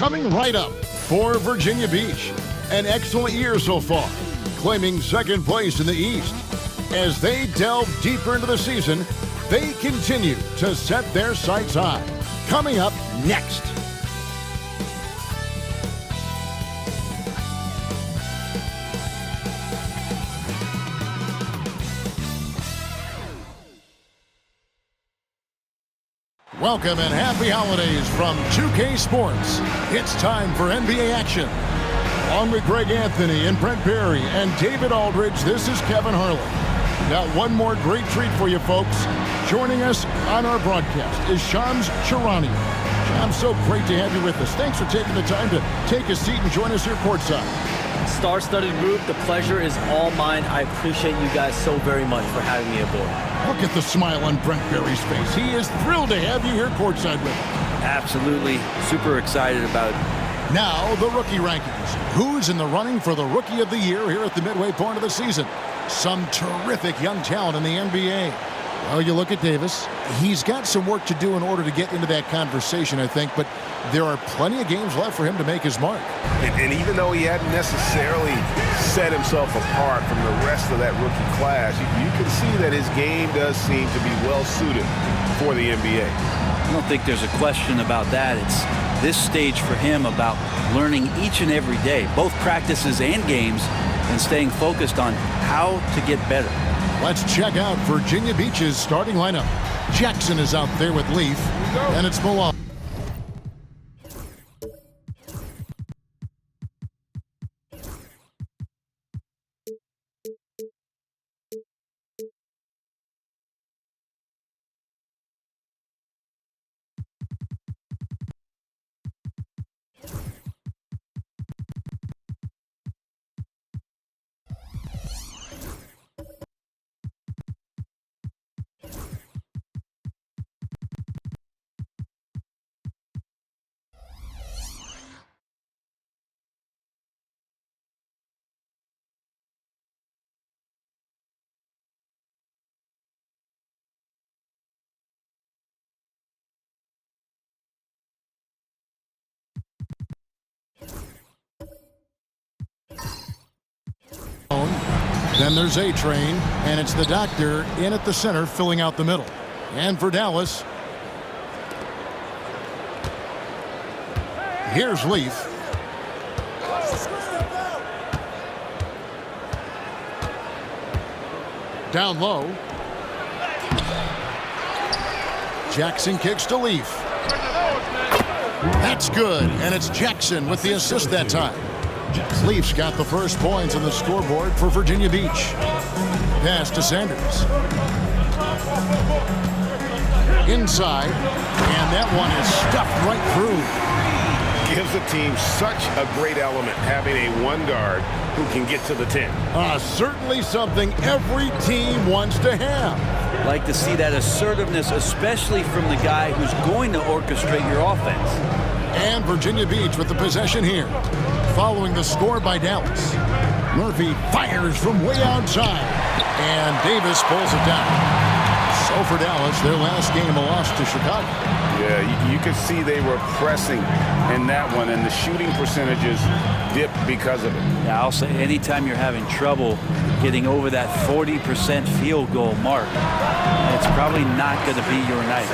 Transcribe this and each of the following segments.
Coming right up for Virginia Beach, an excellent year so far, claiming second place in the East. As they delve deeper into the season, they continue to set their sights high. Coming up next. Welcome and happy holidays from 2K Sports. It's time for NBA action. On with Greg Anthony and Brent Barry and David Aldridge, this is Kevin Harlan. Got one more great treat for you folks. Joining us on our broadcast is Shams Charania. Shams, so great to have you with us. Thanks for taking the time to take a seat and join us here courtside. Star-studded group, the pleasure is all mine. I appreciate you guys so very much for having me aboard. Look at the smile on Brent Barry's face. He is thrilled to have you here courtside with him. Absolutely. Super excited about it. Now, the rookie rankings. Who's in the running for the Rookie of the Year here at the midway point of the season? Some terrific young talent in the NBA. Well, you look at Davis. He's got some work to do in order to get into that conversation, I think, but there are plenty of games left for him to make his mark. And even though he hadn't necessarily set himself apart from the rest of that rookie class, you can see that his game does seem to be well-suited for the NBA. I don't think there's a question about that. It's this stage for him about learning each and every day, both practices and games, and staying focused on how to get better. Let's check out Virginia Beach's starting lineup. Jackson is out there with Leaf, and it's Malone. Then there's A-Train, and it's the Doctor in at the center, filling out the middle. And for Dallas, here's Leaf. Down low. Jackson kicks to Leaf. That's good, and it's Jackson with the assist that time. Leafs got the first points on the scoreboard for Virginia Beach. Pass to Sanders. Inside, and that one is stuffed right through. Gives the team such a great element having a one guard who can get to the 10. Certainly something every team wants to have. Like to see that assertiveness, especially from the guy who's going to orchestrate your offense. And Virginia Beach with the possession here. Following the score by Dallas. Murphy fires from way outside. And Davis pulls it down. So for Dallas, their last game a loss to Chicago. Yeah, you could see they were pressing in that one, and the shooting percentages dipped because of it. Yeah, I'll say anytime you're having trouble getting over that 40% field goal mark, it's probably not going to be your night.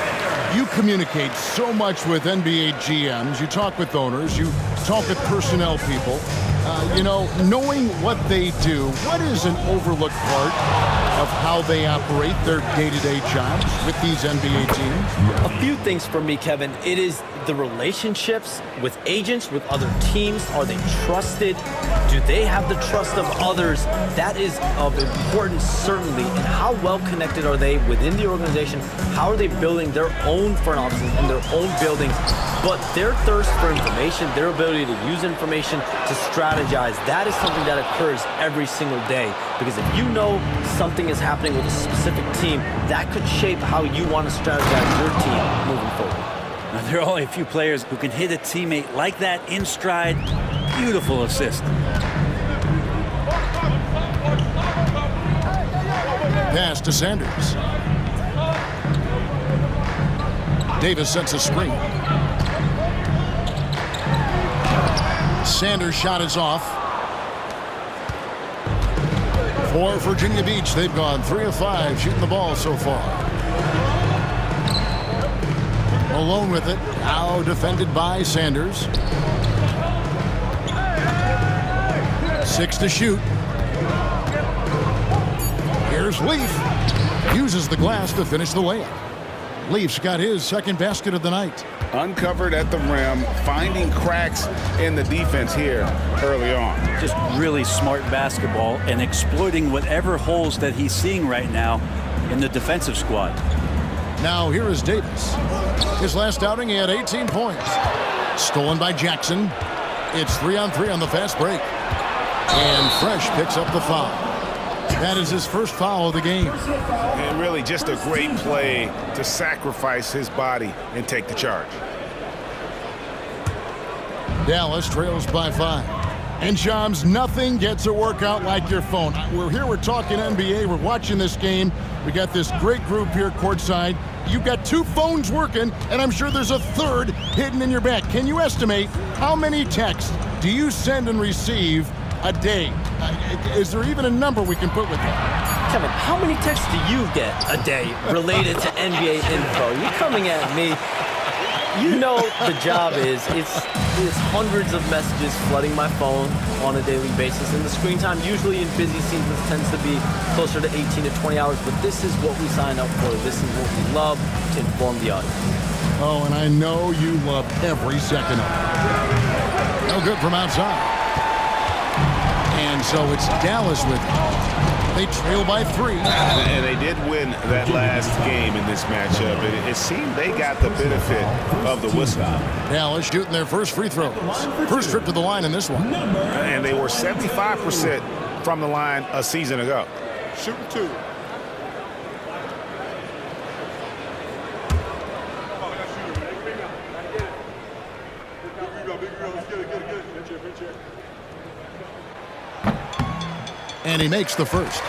You communicate so much with NBA GMs. You talk with owners. You talk with personnel people. You know, knowing what they do, what is an overlooked part of how they operate their day-to-day jobs with these NBA teams? A few things for me, Kevin. It is the relationships with agents, with other teams. Are they trusted? Do they have the trust of others? That is of importance, certainly. And how well connected are they within the organization? How are they building their own front offices in their own buildings? But their thirst for information, their ability to use information to strategize, that is something that occurs every single day. Because if you know something is happening with a specific team, that could shape how you want to strategize your team moving forward. Now, there are only a few players who can hit a teammate like that in stride. Beautiful assist. Pass to Sanders. Davis sets a screen. Sanders' shot is off. For Virginia Beach, they've gone 3 of 5 shooting the ball so far. Malone with it, now defended by Sanders. 6 to shoot. Here's Leaf. Uses the glass to finish the layup. Leaf's got his second basket of the night. Uncovered at the rim, finding cracks in the defense here early on. Just really smart basketball and exploiting whatever holes that he's seeing right now in the defensive squad. Now here is Davis. His last outing, he had 18 points. Stolen by Jackson. It's 3-on-3 on the fast break. And Fresh picks up the foul. That is his first foul of the game. And really just a great play to sacrifice his body and take the charge. Dallas trails by 5. And Shams, nothing gets a workout like your phone. We're talking NBA. We're watching this game. We got this great group here courtside. You've got 2 phones working, and I'm sure there's a third hidden in your bag. Can you estimate how many texts do you send and receive a day? Is there even a number we can put with that? Kevin, how many texts do you get a day related to NBA info? You're coming at me. You know the job is, it's hundreds of messages flooding my phone on a daily basis. And the screen time usually in busy seasons tends to be closer to 18 to 20 hours. But this is what we sign up for. This is what we love to inform the audience. Oh, and I know you love every second of it. No good from outside. And so it's Dallas with it. They trail by 3. And they did win that last game in this matchup. It seemed they got the benefit of the whistle. Dallas shooting their first free throws. First trip to the line in this one. And they were 75% from the line a season ago. Shooting 2. And he makes the first.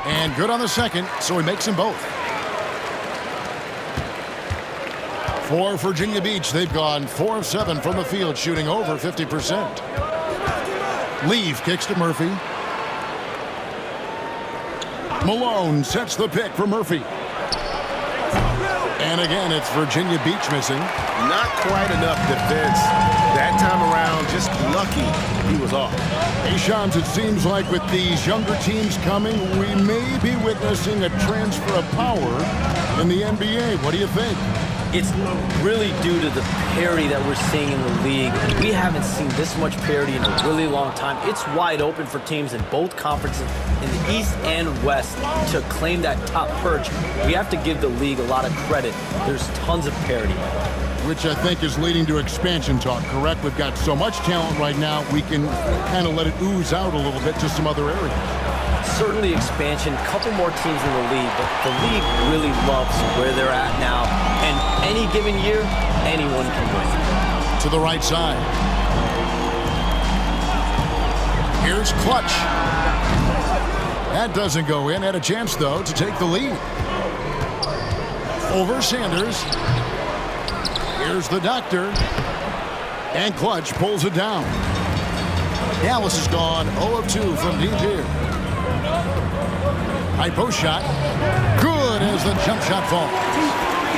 And good on the second, so he makes them both. For Virginia Beach, they've gone 4 of 7 from the field, shooting over 50%. Leaf kicks to Murphy. Malone sets the pick for Murphy. And again, it's Virginia Beach missing. Not quite enough defense that time around. Just lucky he was off. Hey, Shams, it seems like with these younger teams coming, we may be witnessing a transfer of power in the NBA. What do you think? It's really due to the parity that we're seeing in the league. We haven't seen this much parity in a really long time. It's wide open for teams in both conferences, in the East and West, to claim that top perch. We have to give the league a lot of credit. There's tons of parity. Which I think is leading to expansion talk, correct? We've got so much talent right now, we can kind of let it ooze out a little bit to some other areas. Certainly expansion, a couple more teams in the league, but the league really loves where they're at now. And any given year, anyone can win. To the right side. Here's Clutch. That doesn't go in. Had a chance, though, to take the lead. Over Sanders. Here's the doctor. And Clutch pulls it down. Dallas has gone 0 of 2 from deep here. High post shot. Good as the jump shot falls.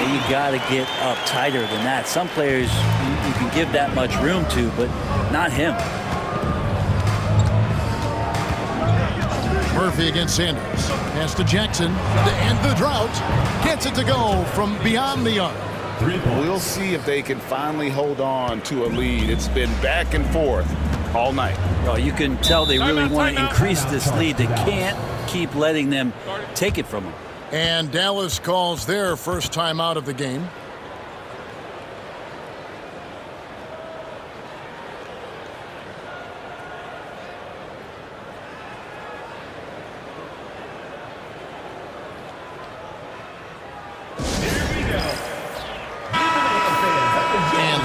You got to get up tighter than that. Some players you can give that much room to, but not him. Murphy against Sanders. Pass to Jackson. To end the drought. Gets it to go from beyond the arc. We'll see if they can finally hold on to a lead. It's been back and forth all night. Oh, you can tell they really want to increase this lead. They can't keep letting them take it from them. And Dallas calls their first time out of the game.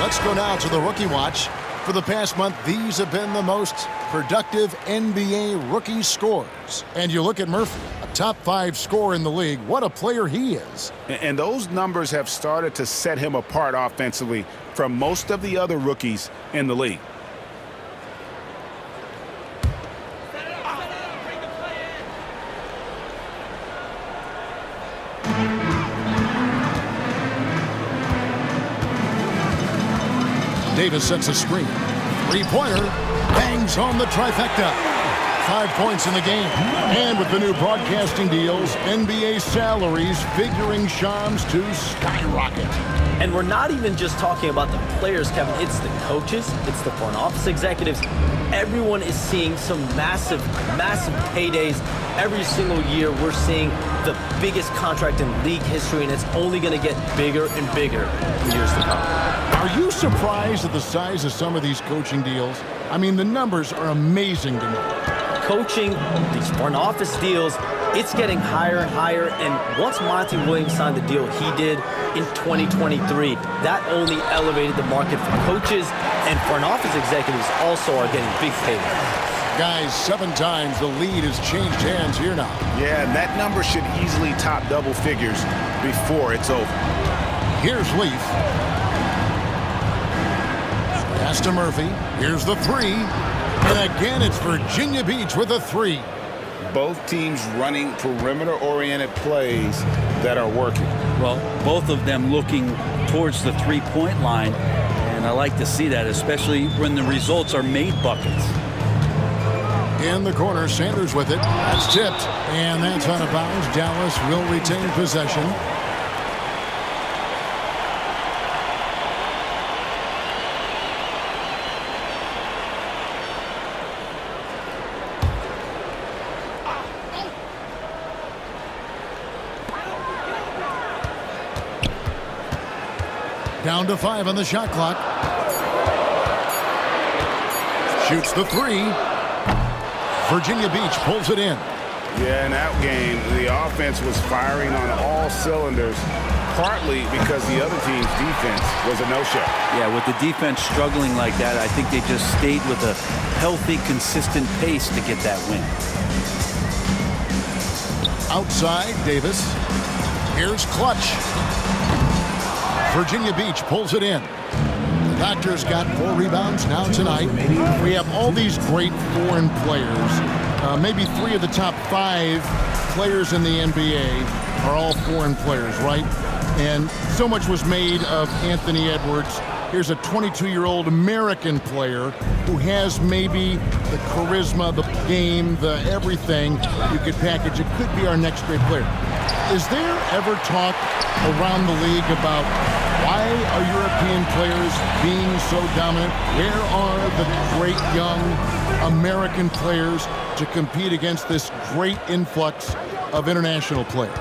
Let's go now to the Rookie Watch. For the past month, these have been the most productive NBA rookie scores. And you look at Murphy, a top 5 scorer in the league. What a player he is. And those numbers have started to set him apart offensively from most of the other rookies in the league. Davis sets a screen. Three-pointer. Bangs on the trifecta. 5 points in the game. And with the new broadcasting deals, NBA salaries figuring Shams to skyrocket. And we're not even just talking about the players, Kevin. It's the coaches. It's the front office executives. Everyone is seeing some massive, massive paydays. Every single year, we're seeing the biggest contract in league history, and it's only going to get bigger and bigger in years to come. Are you surprised at the size of some of these coaching deals? I mean, the numbers are amazing to me. Coaching, these front office deals, it's getting higher and higher. And once Monty Williams signed the deal he did in 2023, that only elevated the market for coaches, and front office executives also are getting big paydays. Guys, 7 times the lead has changed hands here now. Yeah, and that number should easily top double figures before it's over. Here's Leaf. Pass to Murphy. Here's the 3. And again, it's Virginia Beach with a 3. Both teams running perimeter-oriented plays that are working. Well, both of them looking towards the three-point line, and I like to see that, especially when the results are made buckets. In the corner, Sanders with it. That's tipped, and that's out of bounds. Dallas will retain possession. Down to 5 on the shot clock. Shoots the 3. Virginia Beach pulls it in. Yeah, in that game, the offense was firing on all cylinders, partly because the other team's defense was a no-show. Yeah, with the defense struggling like that, I think they just stayed with a healthy, consistent pace to get that win. Outside, Davis. Here's Clutch. Virginia Beach pulls it in. The Doctors got 4 rebounds now tonight. We have all these great foreign players. Maybe 3 of the top 5 players in the NBA are all foreign players, right? And so much was made of Anthony Edwards. Here's a 22-year-old American player who has maybe the charisma, the game, the everything you could package. It could be our next great player. Is there ever talk around the league about why are European players being so dominant? Where are the great young American players to compete against this great influx of international players?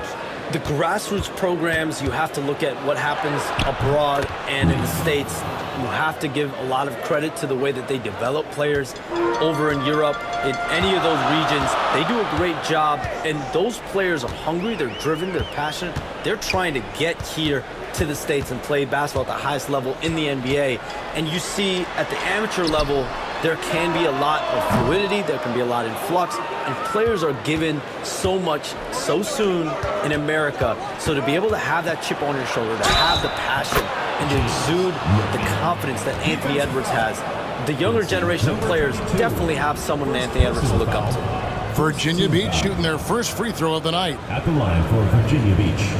The grassroots programs, you have to look at what happens abroad and in the States. You have to give a lot of credit to the way that they develop players over in Europe. In any of those regions, they do a great job, and those players are hungry, they're driven, they're passionate. They're trying to get here to the States and play basketball at the highest level in the NBA. And you see at the amateur level, there can be a lot of fluidity, there can be a lot of flux, and players are given so much so soon in America. So to be able to have that chip on your shoulder, to have the passion, and to exude the confidence that Anthony Edwards has, the younger generation of players definitely have someone in Anthony Edwards to look up to. Virginia Beach shooting their first free throw of the night. At the line for Virginia Beach,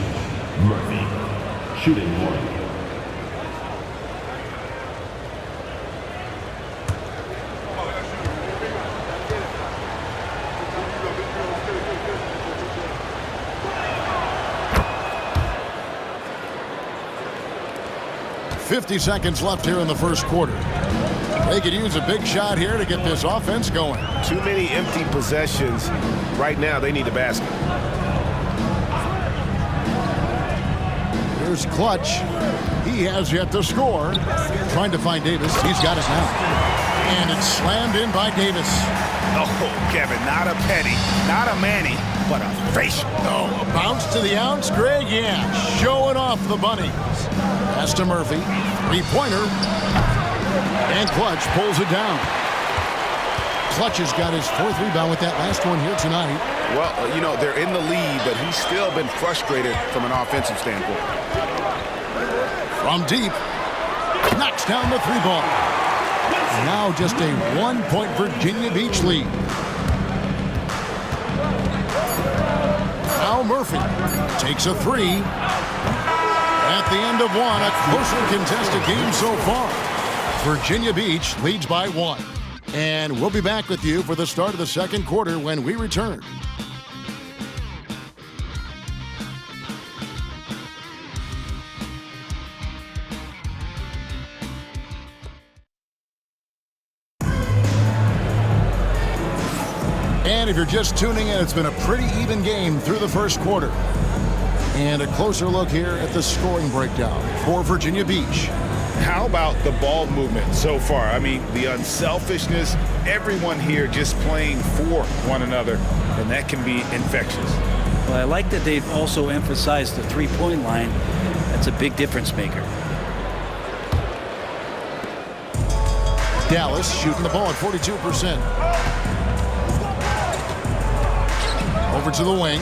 Murphy, shooting 1. 50 seconds left here in the first quarter. They could use a big shot here to get this offense going. Too many empty possessions. Right now, they need a basket. Here's Clutch. He has yet to score. Trying to find Davis. He's got it now. And it's slammed in by Davis. Oh, Kevin, not a Petty, not a Manny, but a facial. Oh, a bounce to the ounce, Greg? Yeah, showing off the bunnies. Pass to Murphy. Three-pointer. And Clutch pulls it down. Clutch has got his 4th rebound with that last one here tonight. Well, you know, they're in the lead, but he's still been frustrated from an offensive standpoint. From deep. Knocks down the 3-ball. Now just a 1-point Virginia Beach lead. Now Murphy takes a 3. At the end of one, a closely contested game so far. Virginia Beach leads by 1. And we'll be back with you for the start of the second quarter when we return. And if you're just tuning in, it's been a pretty even game through the first quarter. And a closer look here at the scoring breakdown for Virginia Beach. How about the ball movement so far? I mean, the unselfishness, everyone here just playing for one another, and that can be infectious. Well, I like that they've also emphasized the three-point line. That's a big difference maker. Dallas shooting the ball at 42%. Over to the wing.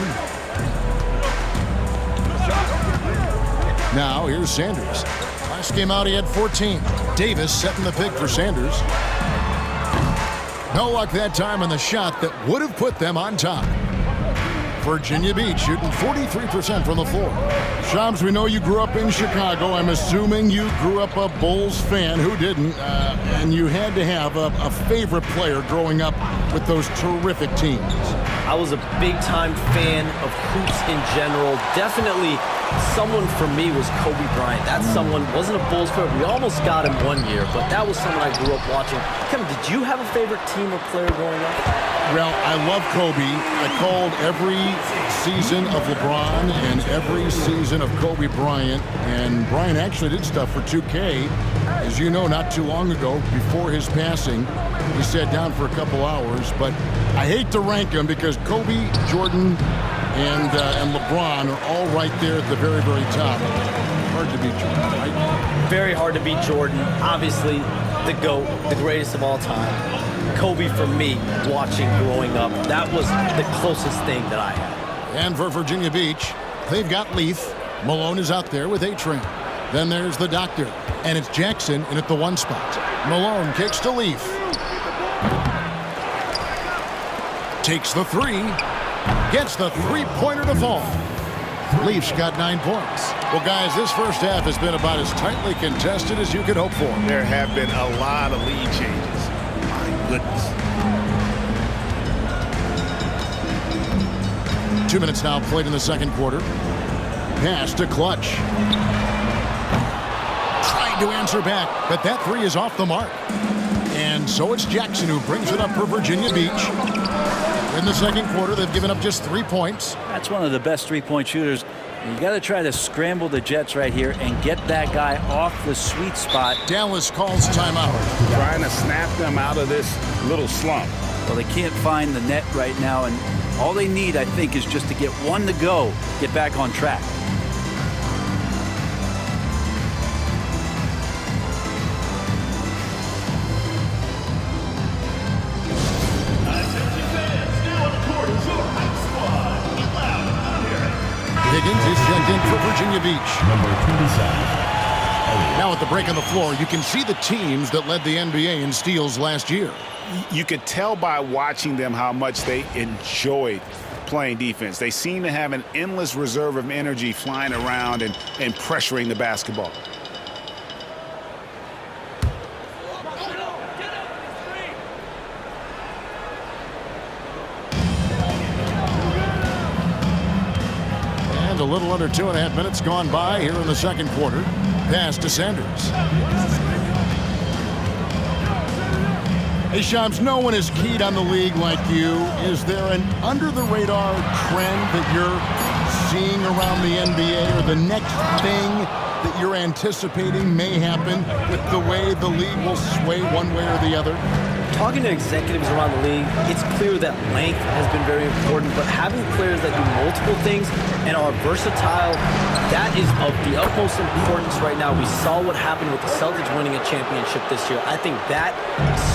Now here's Sanders. Last game out he had 14. Davis setting the pick for Sanders. No luck that time on the shot that would have put them on top. Virginia Beach shooting 43% from the floor. Shams, we know you grew up in Chicago. I'm assuming you grew up a Bulls fan. Who didn't? And you had to have a favorite player growing up with those terrific teams. I was a big-time fan of hoops in general. Definitely someone for me was Kobe Bryant. That someone wasn't a Bulls player. We almost got him one year, but that was someone I grew up watching. Kevin, did you have a favorite team or player growing up? Well, I love Kobe. I called every season of LeBron and every season of Kobe Bryant. And Bryant actually did stuff for 2K. As you know, not too long ago, before his passing, he sat down for a couple hours. But I hate to rank them because Kobe, Jordan, and LeBron are all right there at the very, very top. Hard to beat Jordan, right? Very hard to beat Jordan. Obviously, the GOAT, the greatest of all time. Kobe, for me, watching growing up, that was the closest thing that I had. And for Virginia Beach, they've got Leaf. Malone is out there with A-Train. Then there's the Doctor, and it's Jackson in at the 1 spot. Malone kicks to Leaf. Takes the 3. Gets the 3-pointer to fall. Leafs got 9 points. Well, guys, this first half has been about as tightly contested as you could hope for. There have been a lot of lead changes. My goodness. 2 minutes now played in the second quarter. Pass to Clutch. Trying to answer back, but that 3 is off the mark. And so it's Jackson who brings it up for Virginia Beach. In the second quarter, they've given up just 3 points. That's one of the best three-point shooters. You got to try to scramble the Jets right here and get that guy off the sweet spot. Dallas calls timeout. Trying to snap them out of this little slump. Well, they can't find the net right now, and all they need, I think, is just to get one to go, get back on track. Higgins is checked in for Virginia Beach. Number 27. Now at the break on the floor, you can see the teams that led the NBA in steals last year. You could tell by watching them how much they enjoyed playing defense. They seem to have an endless reserve of energy flying around and pressuring the basketball. And a little under 2.5 minutes gone by here in the second quarter. Pass to Sanders. Hey, Shams, no one is keyed on the league like you. Is there an under-the-radar trend that you're seeing around the NBA, or the next thing that you're anticipating may happen with the way the league will sway one way or the other? talking to executives around the league, it's clear that length has been very important, but having players that do multiple things and are versatile, that is of the utmost importance right now. We saw what happened with the Celtics winning a championship this year. I think that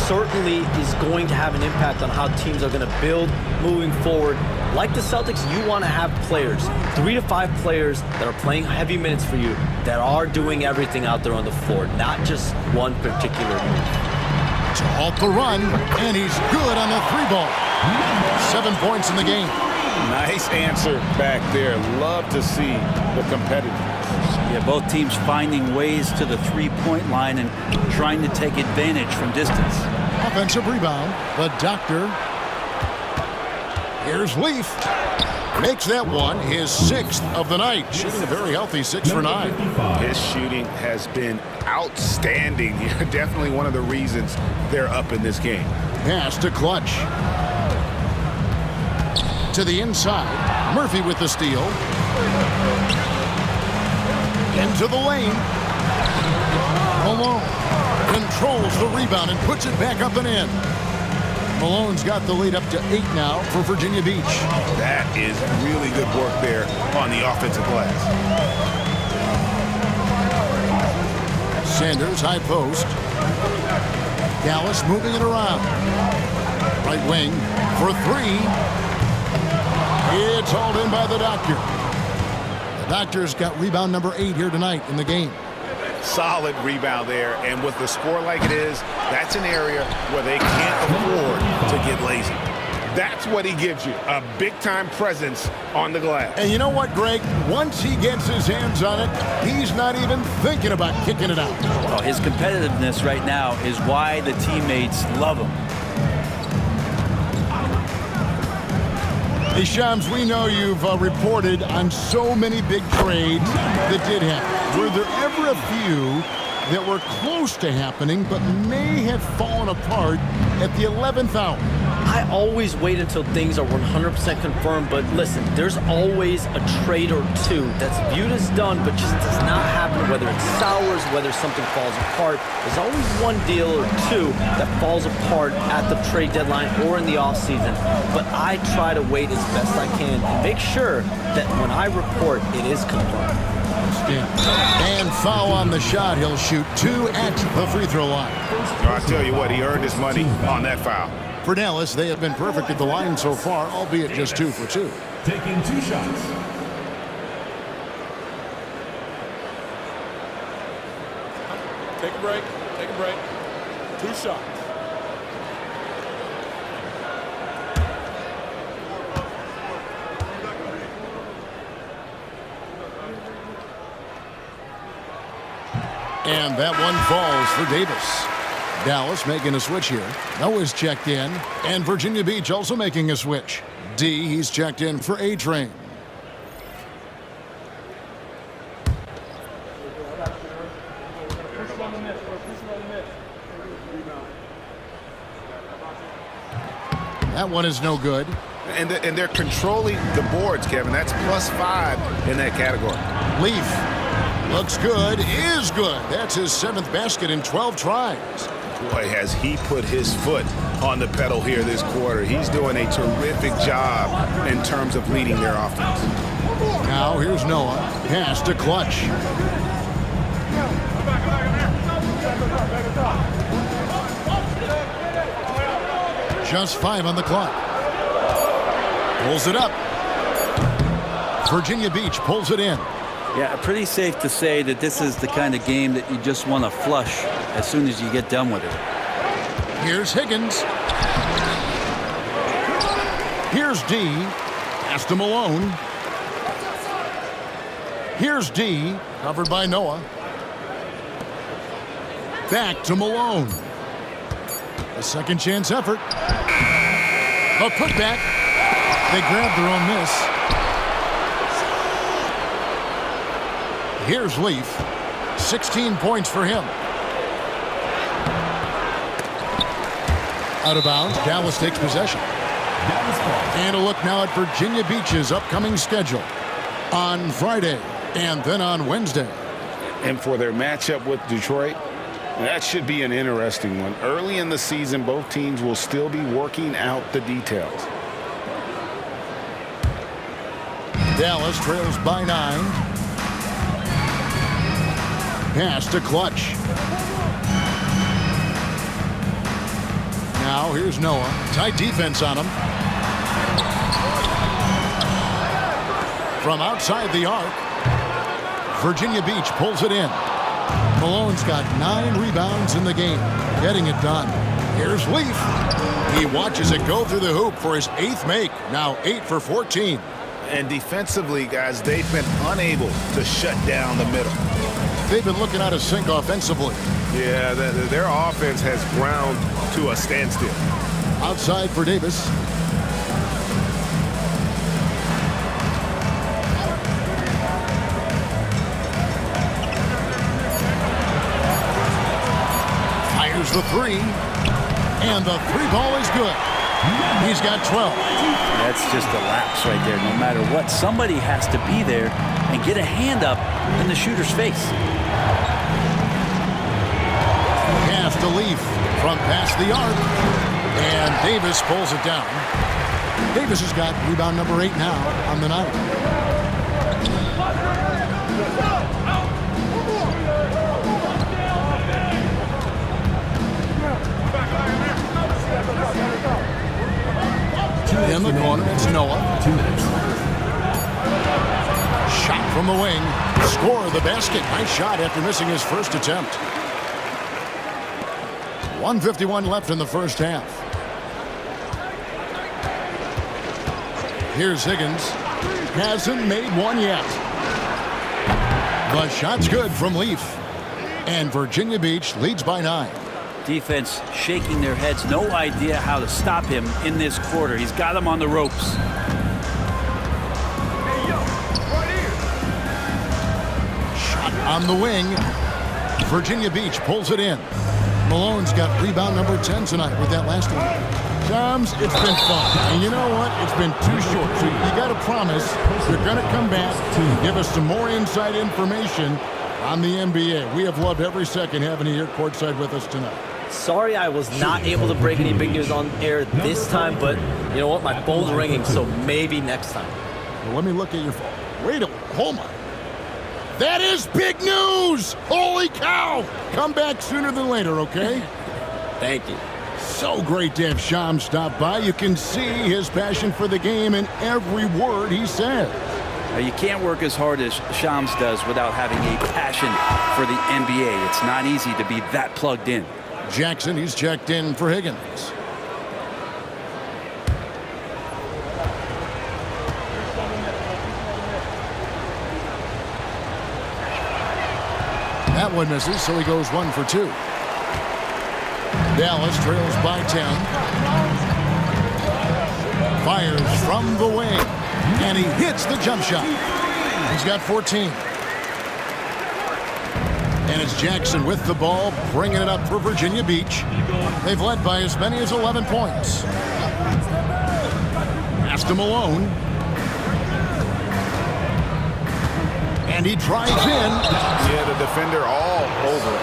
certainly is going to have an impact on how teams are going to build moving forward. Like the Celtics, you want to have players, 3 to 5 players that are playing heavy minutes for you, that are doing everything out there on the floor, not just one particular move. To halt the run, and he's good on the 3-ball. 7 points in the game. Nice answer back there. Love to see the competitiveness. Yeah, both teams finding ways to the 3-point line and trying to take advantage from distance. Offensive rebound. The Doctor. Here's Leaf. Makes that one his 6th of the night. Shooting a very healthy 6 for 9. His shooting has been outstanding. Definitely one of the reasons they're up in this game. Pass to Clutch. To the inside. Murphy with the steal. Into the lane. Malone controls the rebound and puts it back up and in. Malone's got the lead up to 8 now for Virginia Beach. That is really good work there on the offensive glass. Sanders, high post. Dallas moving it around. Right wing for 3. It's hauled in by the Doctor. The Doctor's got rebound number 8 here tonight in the game. Solid rebound there, and with the score like it is, that's an area where they can't afford to get lazy. That's what he gives you, a big-time presence on the glass. And you know what, Greg? Once he gets his hands on it, he's not even thinking about kicking it out. Well, his competitiveness right now is why the teammates love him. Hey, Shams, we know you've reported on so many big trades that did happen. Were there ever a few that were close to happening but may have fallen apart at the 11th hour? I always wait until things are 100% confirmed, but listen, there's always a trade or two that's viewed as done but just does not happen, whether it's sours, whether something falls apart. There's always one deal or two that falls apart at the trade deadline or in the offseason, but I try to wait as best I can and make sure that when I report, it is confirmed. And foul on the shot. He'll shoot 2 at the free throw line. I tell you what, he earned his money on that foul. For Dallas, they have been perfect at the line so far, albeit just 2 for 2. Taking 2 shots. Take a break. Take a break. 2 shots. And that one falls for Davis. Dallas making a switch here. Noah's checked in. And Virginia Beach also making a switch. D, he's checked in for A-Train. That one is no good. And they're controlling the boards, Kevin. That's +5 in that category. Leaf. Looks good, is good. That's his 7th basket in 12 tries. Boy, has he put his foot on the pedal here this quarter. He's doing a terrific job in terms of leading their offense. Now here's Noah. Pass to Clutch. Just 5 on the clock. Pulls it up. Virginia Beach pulls it in. Yeah, pretty safe to say that this is the kind of game that you just want to flush as soon as you get done with it. Here's Higgins. Here's D. Pass to Malone. Here's D. Covered by Noah. Back to Malone. A second chance effort. A putback. They grab their own miss. Here's Leaf. 16 points for him. Out of bounds. Dallas takes possession. And a look now at Virginia Beach's upcoming schedule. On Friday and then on Wednesday. And for their matchup with Detroit, That should be an interesting one. Early in the season, both teams will still be working out the details. Dallas trails by 9. Pass to Clutch. Now here's Noah. Tight defense on him. From outside the arc, Virginia Beach pulls it in. Malone's got 9 rebounds in the game, getting it done. Here's Leaf. He watches it go through the hoop for his 8th make. Now 8 for 14. And defensively, guys, they've been unable to shut down the middle. They've been looking out of sync offensively. Yeah, their offense has ground to a standstill. Outside for Davis. Fires the 3. And the 3-ball is good. He's got 12. That's just a lapse right there. No matter what, somebody has to be there and get a hand up in the shooter's face. Pass to Leaf from past the arc. And Davis pulls it down. Davis has got rebound number 8 now on the night. In the corner, it's Noah. 2 minutes. Shot from the wing. Score the basket. Nice shot after missing his first attempt. 1:51 left in the first half. Here's Higgins. Hasn't made one yet. The shot's good from Leaf. And Virginia Beach leads by 9. Defense shaking their heads, no idea how to stop him in this quarter. He's got him on the ropes. Shot on the wing. Virginia Beach pulls it in. Malone's got rebound number 10 tonight with that last one. Shams, it's been fun. And you know what? It's been too short. So you got to promise you're going to come back to give us some more inside information on the NBA. We have loved every second having you here courtside with us tonight. Sorry I was not able to break any big news on air this time, but you know what? My phone's ringing, so maybe next time. Well, let me look at your phone. Wait a minute. Hold on. That is big news! Holy cow! Come back sooner than later, okay? Thank you. So great to have Shams stop by. You can see his passion for the game in every word he says. You can't work as hard as Shams does without having a passion for the NBA. It's not easy to be that plugged in. Jackson, he's checked in for Higgins. That one misses, so he goes 1 for 2. Dallas trails by 10. Fires from the wing. And he hits the jump shot. He's got 14. And it's Jackson with the ball, bringing it up for Virginia Beach. They've led by as many as 11 points. Pass to Malone. And he drives in. Yeah, the defender all over it.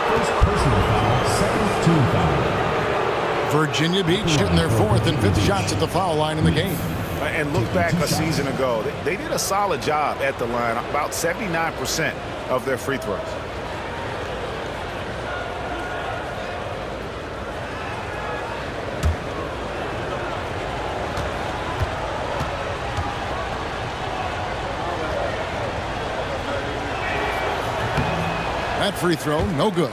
First personal foul, second team foul. Virginia Beach shooting their 4th and 5th shots at the foul line in the game. And look back a season ago. They did a solid job at the line, about 79% of their free throws. That free throw, no good.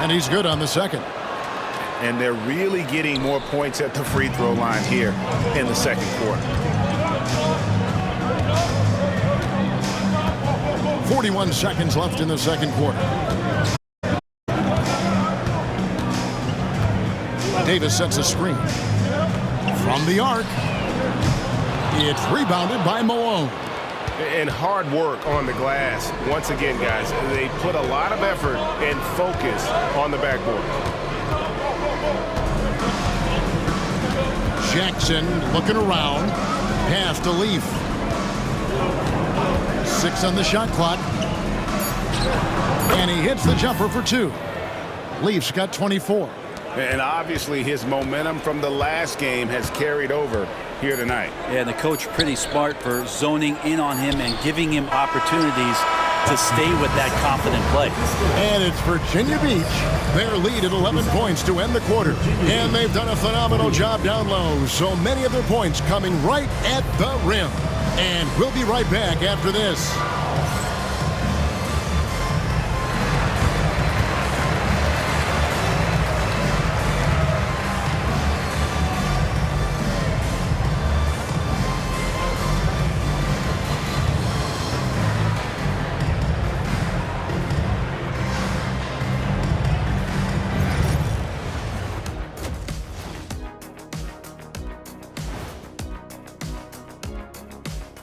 And he's good on the second. And they're really getting more points at the free throw line here in the second quarter. 41 seconds left in the second quarter. Davis sets a screen. From the arc. It's rebounded by Malone. And hard work on the glass. Once again, guys, they put a lot of effort and focus on the backboard. Jackson looking around. Pass to Leaf. 6 on the shot clock. And he hits the jumper for 2. Leaf's got 24. And obviously his momentum from the last game has carried over here tonight. Yeah, and the coach pretty smart for zoning in on him and giving him opportunities to stay with that confident play. And it's Virginia Beach. Their lead at 11 points to end the quarter. And they've done a phenomenal job down low. So many of their points coming right at the rim. And we'll be right back after this.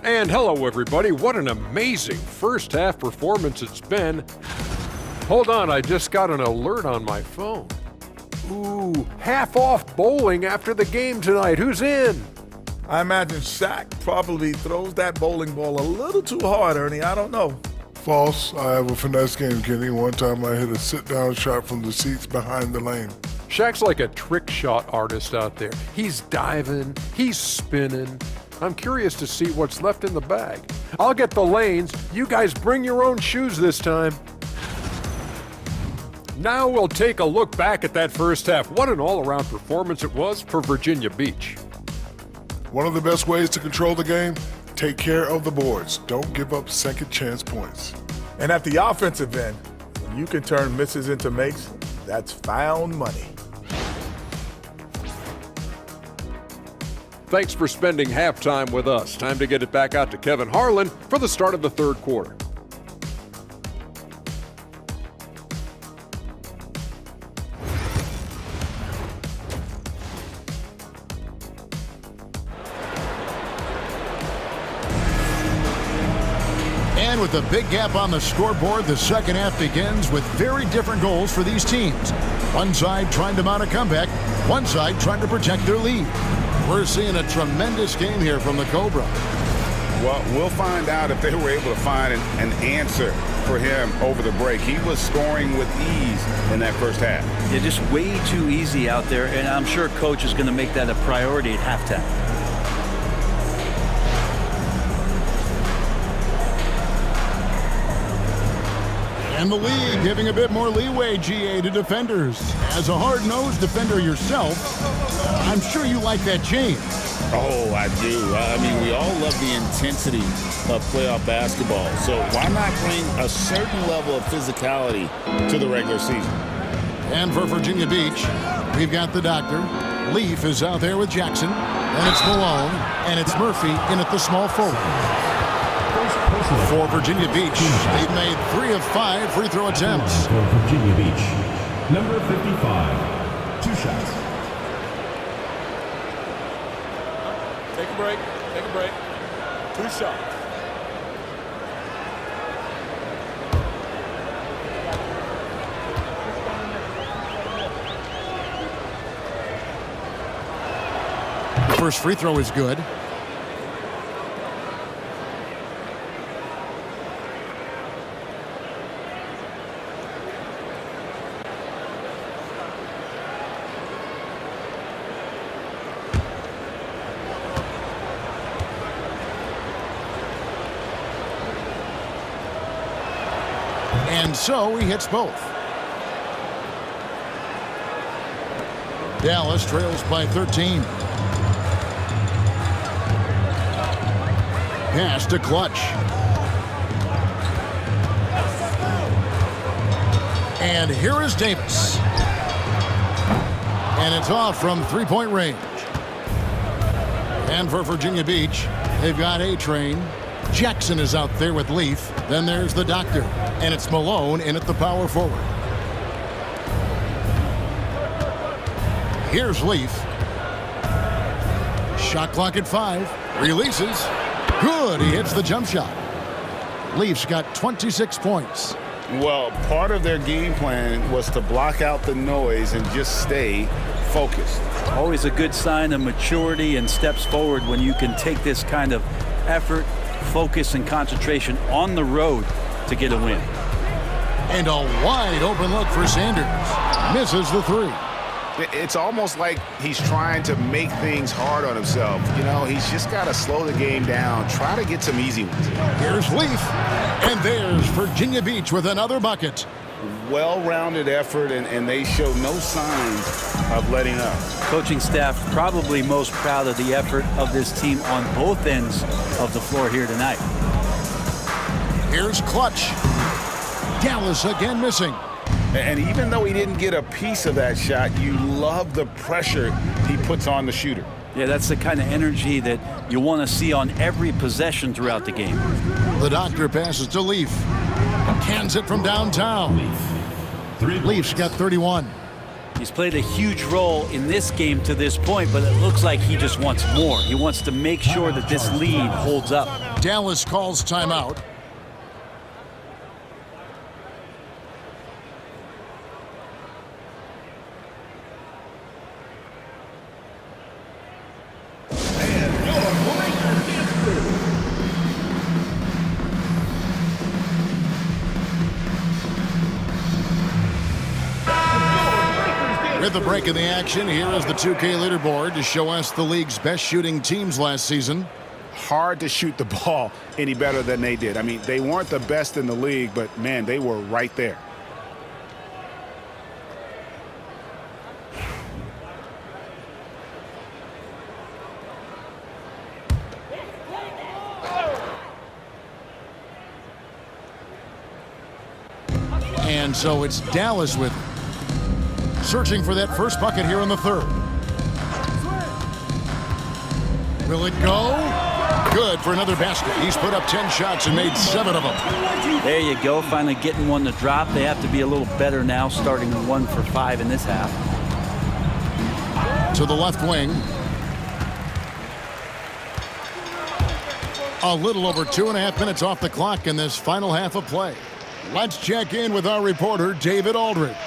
And hello, everybody. What an amazing first half performance it's been. Hold on, I just got an alert on my phone. Ooh, half off bowling after the game tonight. Who's in? I imagine Shaq probably throws that bowling ball a little too hard, Ernie. I don't know. False. I have a finesse game, Kenny. One time I hit a sit-down shot from the seats behind the lane. Shaq's like a trick shot artist out there. He's diving, he's spinning. I'm curious to see what's left in the bag. I'll get the lanes. You guys bring your own shoes this time. Now we'll take a look back at that first half. What an all-around performance it was for Virginia Beach. One of the best ways to control the game, take care of the boards. Don't give up second chance points. And at the offensive end, when you can turn misses into makes, that's found money. Thanks for spending halftime with us. Time to get it back out to Kevin Harlan for the start of the third quarter. And with a big gap on the scoreboard, the second half begins with very different goals for these teams. One side trying to mount a comeback, one side trying to protect their lead. We're seeing a tremendous game here from the Cobra. Well, we'll find out if they were able to find an answer for him over the break. He was scoring with ease in that first half. Yeah, just way too easy out there, and I'm sure coach is going to make that a priority at halftime. And the league giving a bit more leeway, GA, to defenders. As a hard-nosed defender yourself, I'm sure you like that change. Oh, I do. I mean, we all love the intensity of playoff basketball. So why not bring a certain level of physicality to the regular season? And for Virginia Beach, we've got the doctor. Leaf is out there with Jackson. And it's Malone. And it's Murphy in at the small forward. For Virginia Beach, they've made 3 of 5 free throw attempts. For Virginia Beach, number 55, 2 shots. Take a break. Take a break. 2 shots. The first free throw is good. And so he hits both. Dallas trails by 13. Pass to Clutch. And here is Davis. And it's off from three-point range. And for Virginia Beach, they've got A-Train. Jackson is out there with Leaf. Then there's the doctor. And it's Malone in at the power forward. Here's Leaf. Shot clock at 5. Releases. Good. He hits the jump shot. Leafs got 26 points. Well, part of their game plan was to block out the noise and just stay focused. Always a good sign of maturity and steps forward when you can take this kind of effort, focus, and concentration on the road to get a win. And a wide open look for Sanders. Misses the three. It's almost like he's trying to make things hard on himself. You know, he's just got to slow the game down, try to get some easy ones. Here's Leaf. And there's Virginia Beach with another bucket. Well-rounded effort, and they show no signs of letting up. Coaching staff probably most proud of the effort of this team on both ends of the floor here tonight. Here's Clutch. Dallas again missing. And even though he didn't get a piece of that shot, you love the pressure he puts on the shooter. Yeah, that's the kind of energy that you want to see on every possession throughout the game. The doctor passes to Leaf. Cans it from downtown. Leafs got 31. He's played a huge role in this game to this point, but it looks like he just wants more. He wants to make sure that this lead holds up. Dallas calls timeout. With the break in the action, here is the 2K leaderboard to show us the league's best shooting teams last season. Hard to shoot the ball any better than they did. I mean, they weren't the best in the league, but, man, they were right there. And so it's Dallas with it. Searching for that first bucket here in the third. Will it go? Good for another basket. He's put up 10 shots and made 7 of them. There you go, finally getting one to drop. They have to be a little better now, starting 1 for 5 in this half. To the left wing. A little over 2.5 minutes off the clock in this final half of play. Let's check in with our reporter, David Aldridge.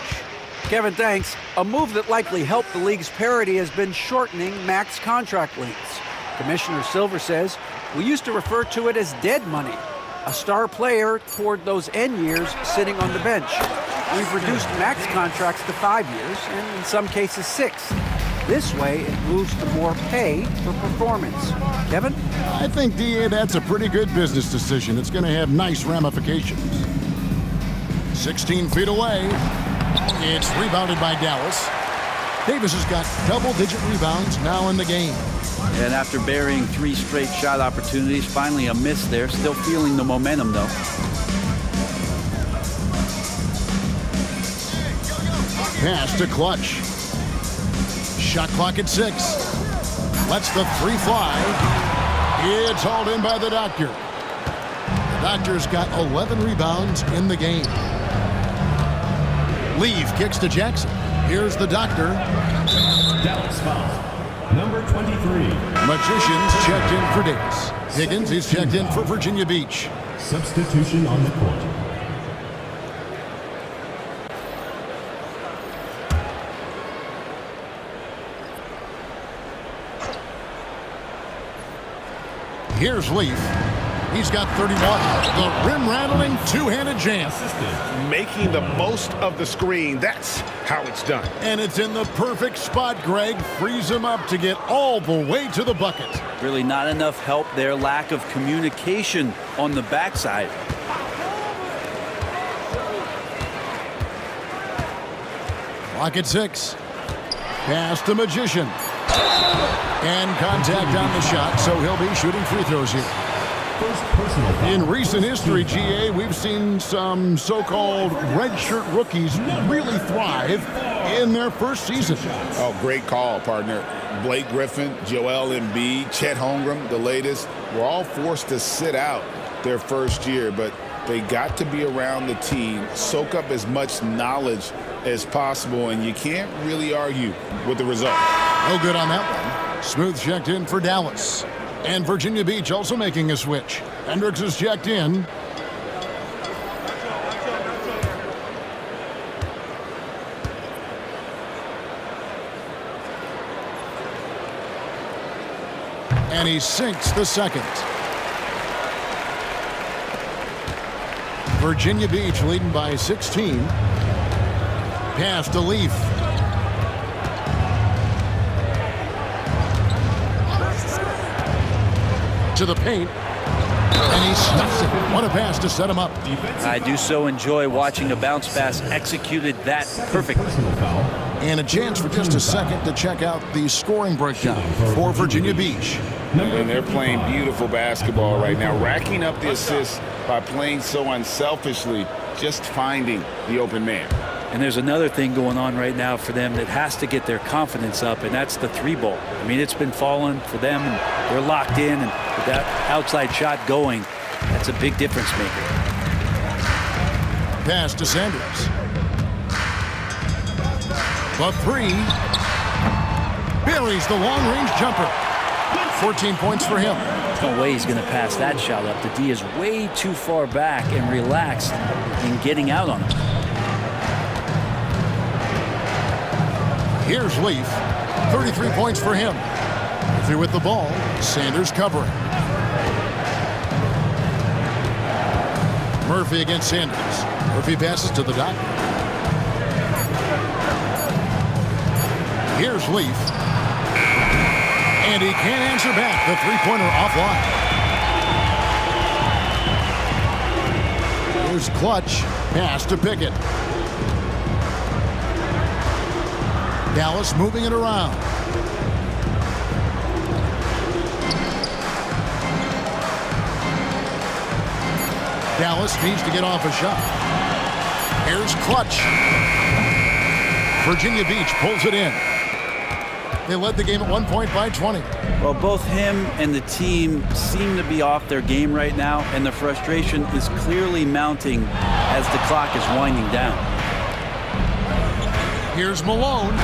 Kevin, thanks. A move that likely helped the league's parity has been shortening max contract lengths. Commissioner Silver says, we used to refer to it as dead money, a star player toward those end years sitting on the bench. We've reduced max contracts to 5 years, and in some cases 6. This way, it moves to more pay for performance. Kevin? I think, DA, that's a pretty good business decision. It's going to have nice ramifications. 16 feet away. It's rebounded by Dallas. Davis has got double-digit rebounds now in the game. And after burying 3 straight shot opportunities, finally a miss there. Still feeling the momentum, though. Pass to Clutch. Shot clock at 6. Lets the 3 fly. It's hauled in by the doctor. The doctor's got 11 rebounds in the game. Leaf kicks to Jackson. Here's the doctor. Dallas foul. Number 23. Magicians checked in for Davis. Higgins is checked in for Virginia Beach. Substitution on the court. Here's Leaf. He's got 31. The rim-rattling two-handed jam. Making the most of the screen. That's how it's done. And it's in the perfect spot, Greg. Frees him up to get all the way to the bucket. Really not enough help there. Lack of communication on the backside. Clock at 6. Pass to Magician. And contact on the shot, so he'll be shooting free throws here. In recent history, GA, we've seen some so-called redshirt rookies really thrive in their first season. Oh, great call, partner. Blake Griffin, Joel Embiid, Chet Holmgren, the latest, were all forced to sit out their first year, but they got to be around the team, soak up as much knowledge as possible, and you can't really argue with the result. No good on that one. Smooth checked in for Dallas. And Virginia Beach also making a switch. Hendricks is checked in. And he sinks the second. Virginia Beach leading by 16. Pass to Leaf. To the paint. And he stuffs it. What a pass to set him up. I do so enjoy watching a bounce pass executed that perfectly. And a chance for just a second to check out the scoring breakdown for Virginia Beach. And they're playing beautiful basketball right now, racking up the assists by playing so unselfishly, just finding the open man. And there's another thing going on right now for them that has to get their confidence up, and that's the three ball. I mean, it's been falling for them, and they're locked in, and with that outside shot going, that's a big difference maker. Pass to Sanders. The three. Buries the long-range jumper. 14 points for him. There's no way he's going to pass that shot up. The D is way too far back and relaxed in getting out on him. Here's Leaf. 33 points for him. Through with the ball. Sanders covering. Murphy against Sanders. Murphy passes to the dot. Here's Leaf. And he can't answer back. The three-pointer offline. Here's Clutch. Pass to Pickett. Dallas moving it around. Dallas needs to get off a shot. Here's Clutch. Virginia Beach pulls it in. They led the game at 1 point by 20. Well, both him and the team seem to be off their game right now, and the frustration is clearly mounting as the clock is winding down. Here's Malone.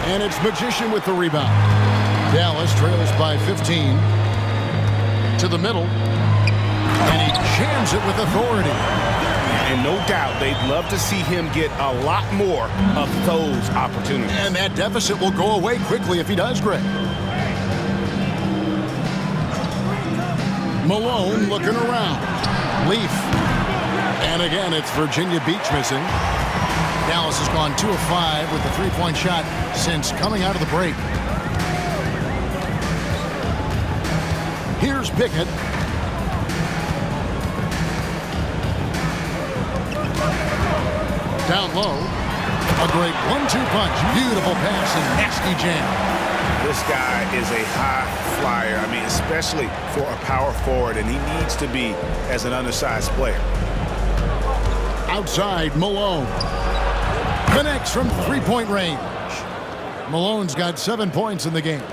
And it's Magician with the rebound. Dallas trails by 15. To the middle. And he jams it with authority. And no doubt they'd love to see him get a lot more of those opportunities. And that deficit will go away quickly if he does, Greg. Malone looking around. Leaf. And again, it's Virginia Beach missing. Dallas has gone 2 of 5 with the three-point shot since coming out of the break. Here's Pickett. Down low. A great 1-2 punch. Beautiful pass and nasty jam. This guy is a high flyer. I mean, especially for a power forward, and he needs to be as an undersized player. Outside, Malone. Connects from three-point range. Malone's got 7 points in the game.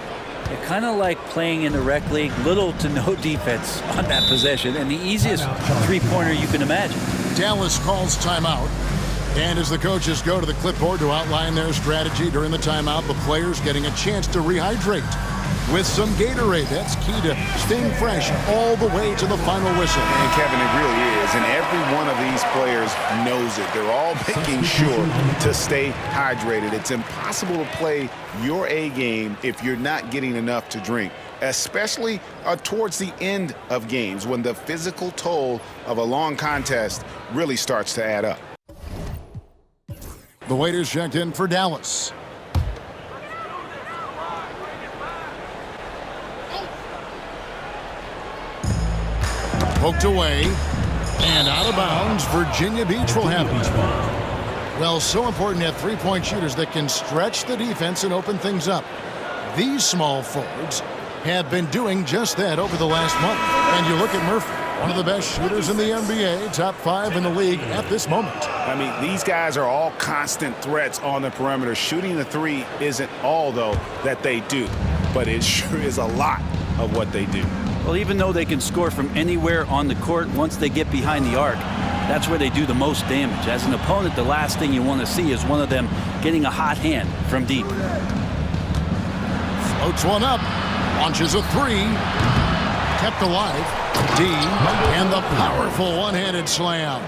They're kind of like playing in the rec league, little to no defense on that possession, and the easiest three-pointer you can imagine. Dallas calls timeout. And as the coaches go to the clipboard to outline their strategy during the timeout, the players getting a chance to rehydrate with some Gatorade. That's key to staying fresh all the way to the final whistle. And Kevin, it really is. And every one of these players knows it. They're all making sure to stay hydrated. It's impossible to play your A game if you're not getting enough to drink, especially towards the end of games when the physical toll of a long contest really starts to add up. The waiters checked in for Dallas. Poked away and out of bounds. Virginia Beach will have it. Well, so important to have three-point shooters that can stretch the defense and open things up. These small forwards have been doing just that over the last month. And you look at Murphy, one of the best shooters in the NBA, top 5 in the league at this moment. I mean, these guys are all constant threats on the perimeter. Shooting the three isn't all, though, that they do, but it sure is a lot of what they do. Well, even though they can score from anywhere on the court, once they get behind the arc, that's where they do the most damage. As an opponent, the last thing you want to see is one of them getting a hot hand from deep. Floats one up, launches a three, kept alive. D, and the powerful one-handed slam.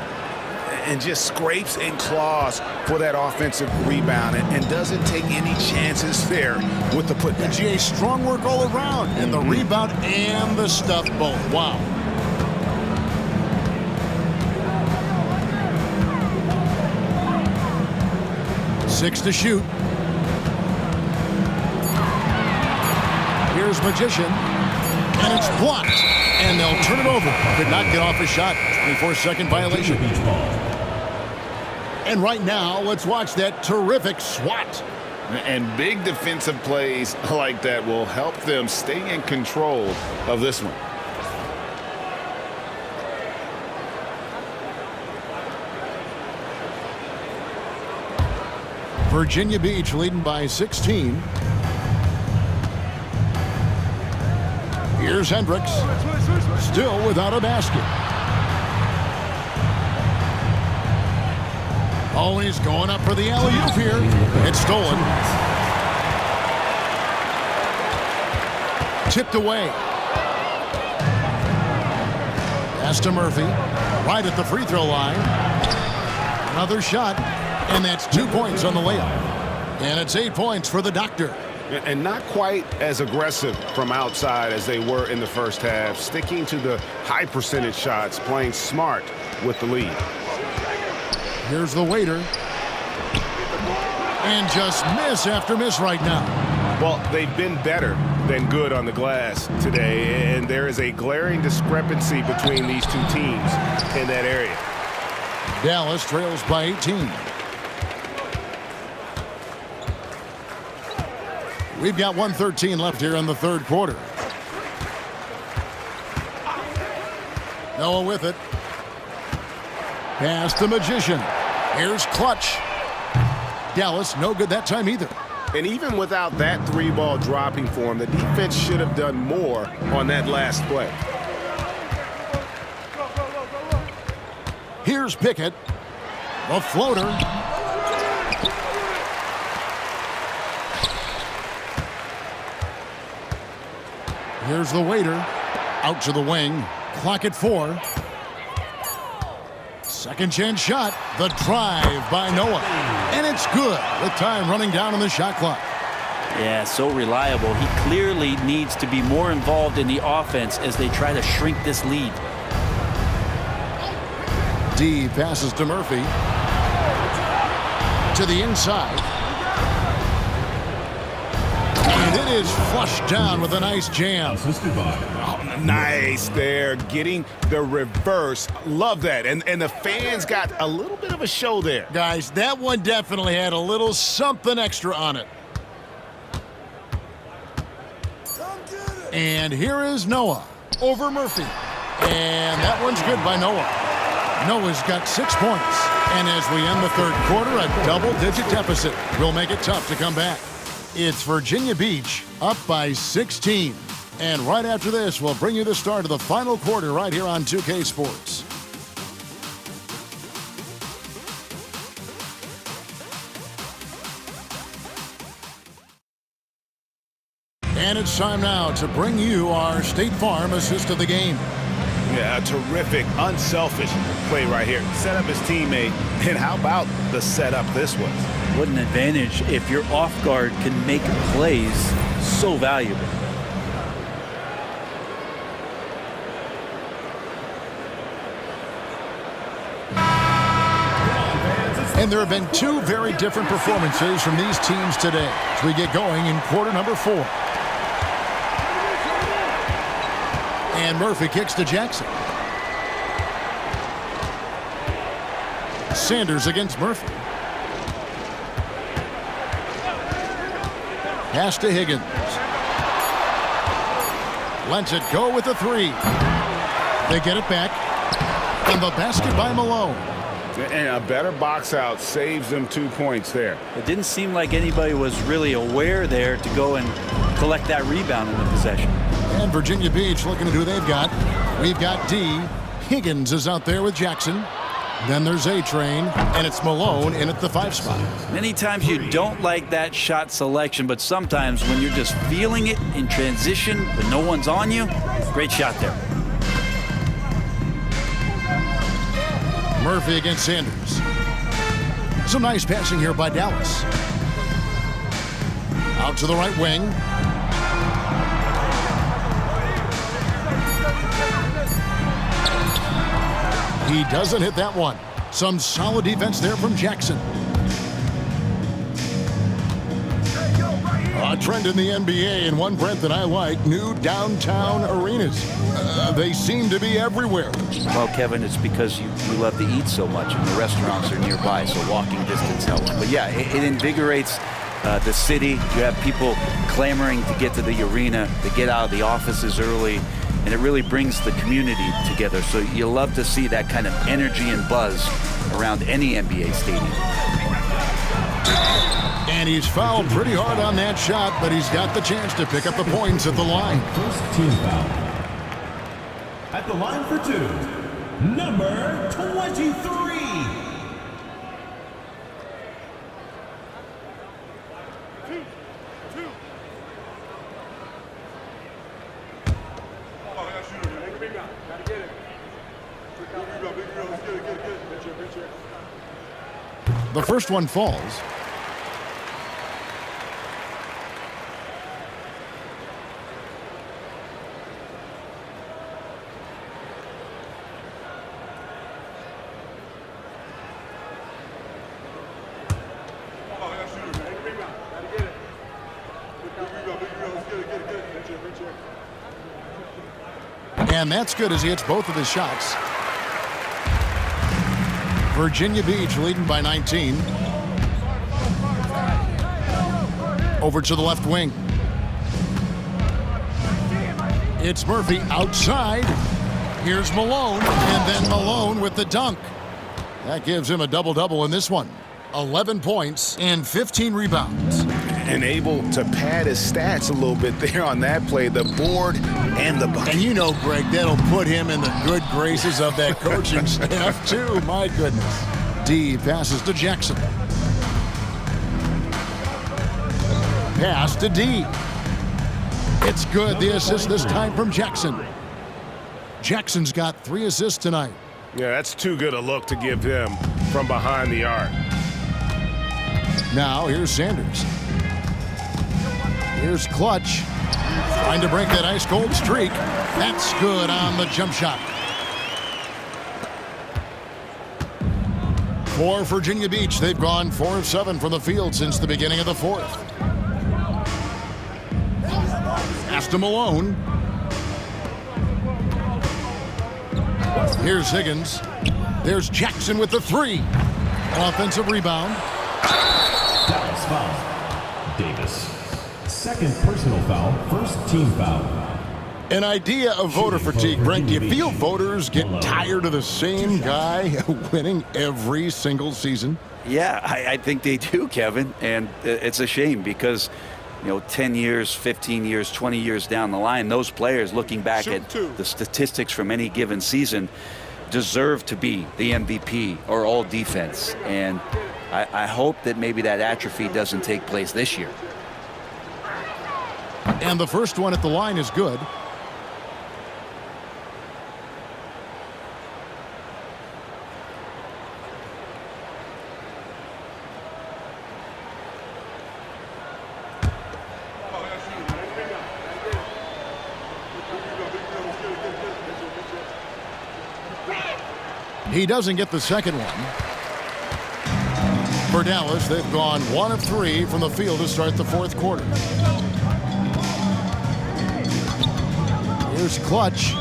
and just scrapes and claws for that offensive rebound and doesn't take any chances there with the putback. GA, strong work all around, and the rebound and the stuff both. Wow. Six to shoot. Here's Magician, and it's blocked, and they'll turn it over. Could not get off a shot. 24-second violation. And right now, let's watch that terrific swat. And big defensive plays like that will help them stay in control of this one. Virginia Beach leading by 16. Here's Hendricks, still without a basket. Oh, he's going up for the alley-oop here. It's stolen. Tipped away. Pass to Murphy, right at the free throw line. Another shot, and that's 2 points on the layup. And it's 8 points for the Doctor. And not quite as aggressive from outside as they were in the first half, sticking to the high percentage shots, playing smart with the lead. Here's the waiter. And just miss after miss right now. Well, they've been better than good on the glass today, and there is a glaring discrepancy between these two teams in that area. Dallas trails by 18. We've got 1:13 left here in the third quarter. Noah with it. Pass the Magician. Here's Clutch. Dallas no good that time either. And even without that three-ball dropping for him, the defense should have done more on that last play. Here's Pickett. The floater. Here's the waiter. Out to the wing. Clock at 4. Second chance shot. The drive by Noah. And it's good with time running down on the shot clock. Yeah, so reliable. He clearly needs to be more involved in the offense as they try to shrink this lead. D passes to Murphy. To the inside. And it is flushed down with a nice jam. Oh, nice there, getting the reverse. Love that. And the fans got a little bit of a show there. Guys, that one definitely had a little something extra on it. And here is Noah over Murphy. And that one's good by Noah. Noah's got 6 points. And as we end the third quarter, a double-digit deficit will make it tough to come back. It's Virginia Beach up by 16. And right after this, we'll bring you the start of the final quarter right here on 2K Sports. And it's time now to bring you our State Farm assist of the game. Yeah, a terrific, unselfish play right here. Set up his teammate, and how about the setup this was? What an advantage if your off guard can make plays so valuable. And there have been two very different performances from these teams today as we get going in quarter number 4. And Murphy kicks to Jackson. Sanders against Murphy. Pass to Higgins. Lets it go with the 3. They get it back. And the basket by Malone. And a better box out saves them 2 points there. It didn't seem like anybody was really aware there to go and collect that rebound in the possession. And Virginia Beach looking at who they've got. We've got D. Higgins is out there with Jackson. Then there's A-Train, and it's Malone in at the 5 spot. Many times you don't like that shot selection, but sometimes when you're just feeling it in transition, when no one's on you, great shot there. Murphy against Sanders. Some nice passing here by Dallas. Out to the right wing. He doesn't hit that one. Some solid defense there from Jackson. A trend in the NBA, and one, Brent, that I like, new downtown arenas. They seem to be everywhere. Well, Kevin, it's because you love to eat so much, and the restaurants are nearby, so walking distance helps. But yeah, it invigorates the city. You have people clamoring to get to the arena, to get out of the offices early, and it really brings the community together. So you love to see that kind of energy and buzz around any NBA stadium. And he's fouled pretty hard on that shot, but he's got the chance to pick up the points at the line. First team foul. At the line for two, number 23. The first one falls. And that's good as he hits both of his shots. Virginia Beach leading by 19. Over to the left wing. It's Murphy outside. Here's Malone, and then Malone with the dunk. That gives him a double-double in this one. 11 points and 15 rebounds. And able to pad his stats a little bit there on that play, the board and the bucket. And you know, Greg, that'll put him in the good graces of that coaching staff, too. My goodness. D passes to Jackson. Pass to D. It's good. The assist this time from Jackson. Jackson's got 3 assists tonight. Yeah, that's too good a look to give him from behind the arc. Now, here's Sanders. Here's Clutch. Trying to break that ice-cold streak. That's good on the jump shot. For Virginia Beach, they've gone 4 of 7 from the field since the beginning of the fourth. Pass to Malone. Here's Higgins. There's Jackson with the 3. Offensive rebound. Dallas foul. Davis. Second personal foul, first team foul. An idea of voter fatigue, Brent. Do you feel voters get tired of the same guy winning every single season? Yeah, I think they do, Kevin. And it's a shame because, 10 years, 15 years, 20 years down the line, those players looking back at the statistics from any given season deserve to be the MVP or all defense. And I hope that maybe that atrophy doesn't take place this year. And the first one at the line is good. He doesn't get the second one. For Dallas, they've gone 1 of 3 from the field to start the fourth quarter. Here's Clutch.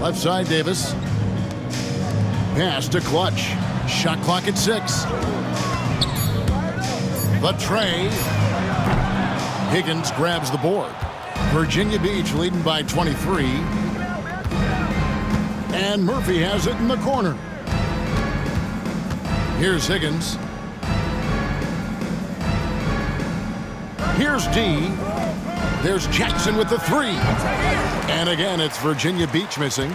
Left side, Davis. Pass to Clutch. Shot clock at 6. The tray. Higgins grabs the board. Virginia Beach leading by 23. And Murphy has it in the corner. Here's Higgins. Here's D. There's Jackson with the 3. And again, it's Virginia Beach missing.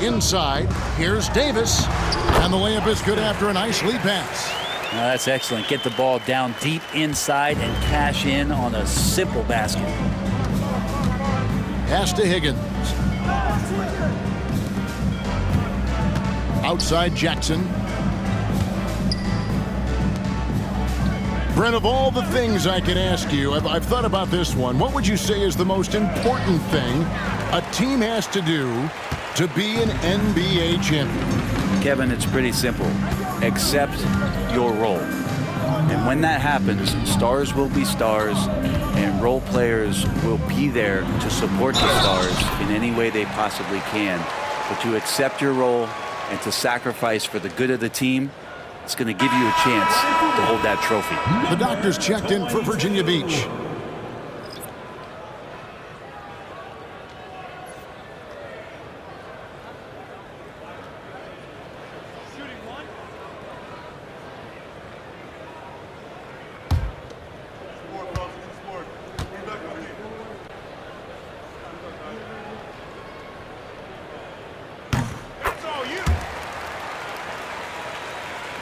Inside, here's Davis. And the layup is good after a nice lead pass. Now that's excellent. Get the ball down deep inside and cash in on a simple basket. Pass to Higgins. Outside Jackson. Brent, of all the things I can ask you, I've thought about this one. What would you say is the most important thing a team has to do to be an NBA champion? Kevin, it's pretty simple. Accept your role. And when that happens, stars will be stars, and role players will be there to support the stars in any way they possibly can. But to accept your role and to sacrifice for the good of the team, it's going to give you a chance to hold that trophy. The doctors checked in for Virginia Beach.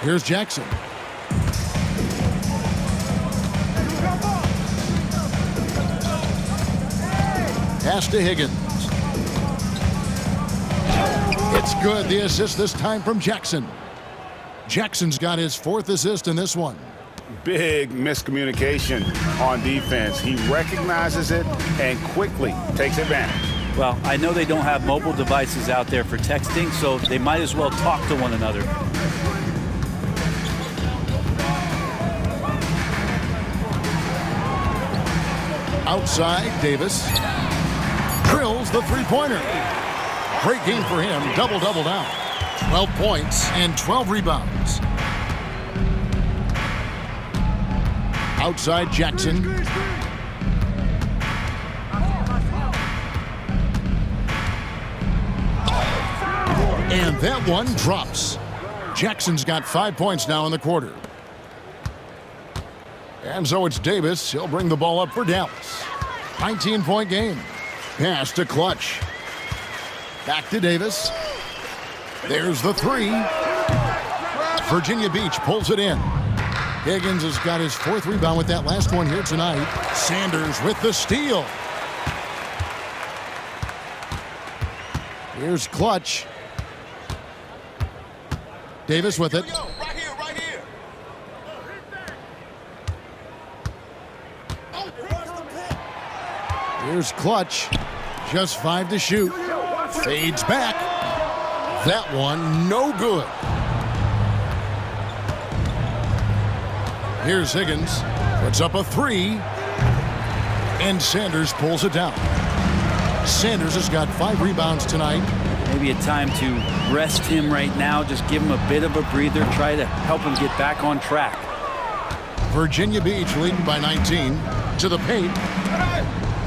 Here's Jackson. Pass to Higgins. It's good. The assist this time from Jackson. Jackson's got his 4th assist in this one. Big miscommunication on defense. He recognizes it and quickly takes advantage. Well, I know they don't have mobile devices out there for texting, so they might as well talk to one another. Outside, Davis drills the three-pointer. Great game for him. Double-double now. 12 points and 12 rebounds. Outside, Jackson. And that one drops. Jackson's got 5 points now in the quarter. And so it's Davis. He'll bring the ball up for Dallas. 19-point game. Pass to Clutch. Back to Davis. There's the three. Virginia Beach pulls it in. Higgins has got his 4th rebound with that last one here tonight. Sanders with the steal. Here's Clutch. Davis with it. Here's Clutch. Just 5 to shoot. Fades back. That one no good. Here's Higgins. Puts up a 3. And Sanders pulls it down. Sanders has got 5 rebounds tonight. Maybe a time to rest him right now. Just give him a bit of a breather. Try to help him get back on track. Virginia Beach leading by 19. To the paint.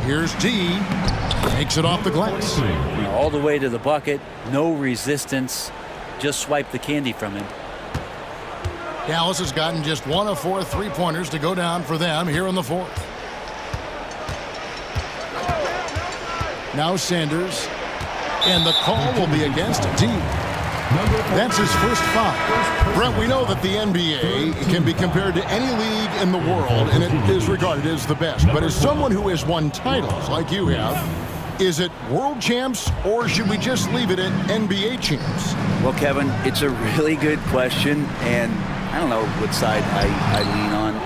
Here's D. Makes it off the glass. All the way to the bucket. No resistance. Just swipe the candy from him. Dallas has gotten just 1 of 4 3-pointers to go down for them here in the 4th. Now Sanders. And the call will be against D. That's his first foul. Brent, we know that the NBA can be compared to any league in the world, and it is regarded as the best. But as someone who has won titles like you have, is it world champs, or should we just leave it at NBA champs? Well, Kevin, it's a really good question, and I don't know what side I lean on.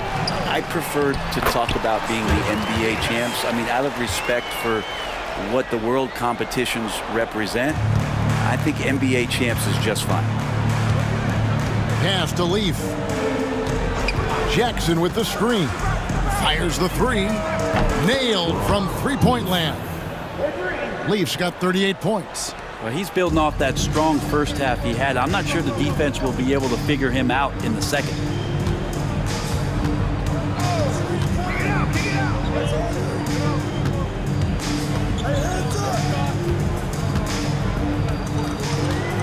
I prefer to talk about being the NBA champs. I mean, out of respect for what the world competitions represent, I think NBA champs is just fine. Pass to Leaf. Jackson with the screen. Fires the 3. Nailed from 3-point land. Leaf's got 38 points. Well, he's building off that strong first half he had. I'm not sure the defense will be able to figure him out in the second.